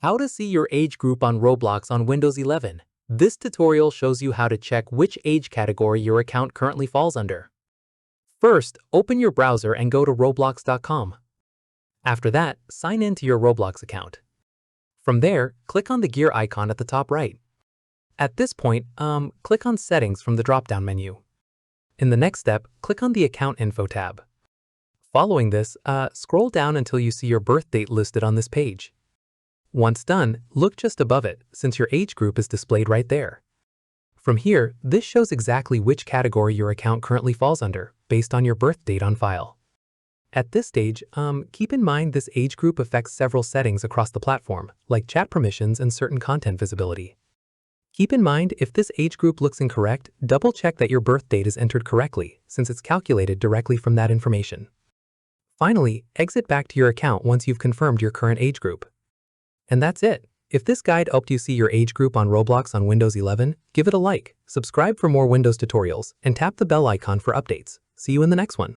How to see your age group on Roblox on Windows 11. This tutorial shows you how to check which age category your account currently falls under. First, open your browser and go to roblox.com. After that, sign in to your Roblox account. From there, click on the gear icon at the top right. At this point, click on Settings from the drop-down menu. In the next step, click on the Account Info tab. Following this, scroll down until you see your birth date listed on this page. Once done, look just above it, since your age group is displayed right there. From here, this shows exactly which category your account currently falls under, based on your birth date on file. At this stage, keep in mind this age group affects several settings across the platform, like chat permissions and certain content visibility. Keep in mind, if this age group looks incorrect, double-check that your birth date is entered correctly, since it's calculated directly from that information. Finally, exit back to your account once you've confirmed your current age group. And that's it. If this guide helped you see your age group on Roblox on Windows 11, give it a like, subscribe for more Windows tutorials, and tap the bell icon for updates. See you in the next one.